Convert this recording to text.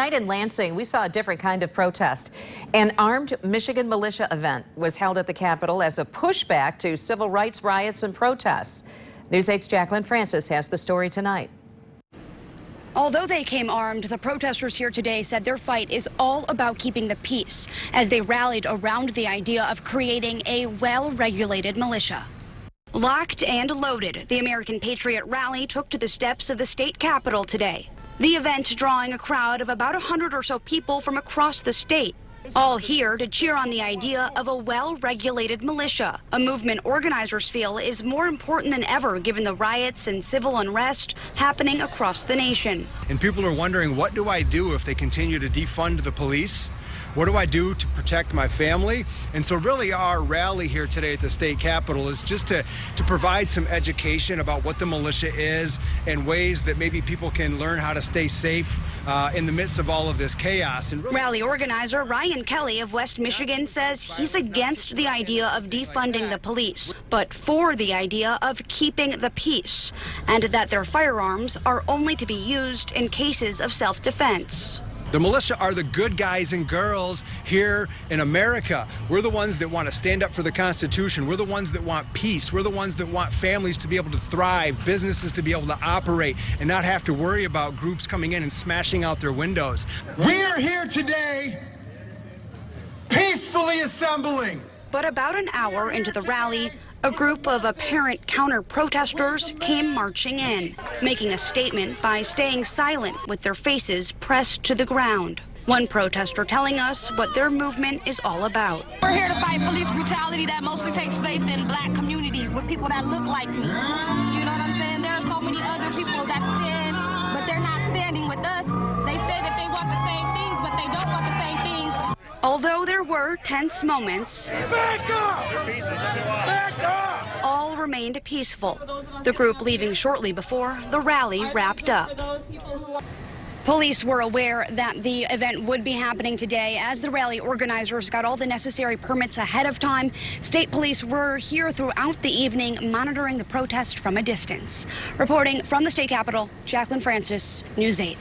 Tonight in Lansing, we saw a different kind of protest. An armed Michigan militia event was held at the Capitol as a pushback to civil rights riots and protests. News 8's Jacqueline Francis has the story tonight. Although they came armed, the protesters here today said their fight is all about keeping the peace as they rallied around the idea of creating a well-regulated militia. Locked and loaded, the American Patriot rally took to the steps of the state capitol today. The event drawing a crowd of about 100 or so people from across the state, all here to cheer on the idea of a well-regulated militia, a movement organizers feel is more important than ever given the riots and civil unrest happening across the nation. And people are wondering, what do I do if they continue to defund the police? What do I do to protect my family? And so really our rally here today at the state capitol is just to provide some education about what the militia is and ways that maybe people can learn how to stay safe in the midst of all of this chaos. And rally organizer Ryan Kelly of West Michigan says he's against the idea of defunding the police, but for the idea of keeping the peace, and that their firearms are only to be used in cases of self-defense. The militia are the good guys and girls here in America. We're the ones that want to stand up for the Constitution. We're the ones that want peace. We're the ones that want families to be able to thrive, businesses to be able to operate, and not have to worry about groups coming in and smashing out their windows. We are here today peacefully assembling. But about an hour into the rally, a group of apparent counter-protesters came marching in, making a statement by staying silent with their faces pressed to the ground. One protester telling us what their movement is all about. We're here to fight police brutality that mostly takes place in black communities with people that look like me. You know what I'm saying? There are so many other people that stand, but they're not standing with us. They say that they want the same things, but they don't want the same things. Although there were tense moments, Back up! Back up! all remained peaceful, the group leaving shortly before the rally wrapped up. Police were aware that the event would be happening today as the rally organizers got all the necessary permits ahead of time. State police were here throughout the evening monitoring the protest from a distance. Reporting from the state capitol, Jacqueline Francis, News 8.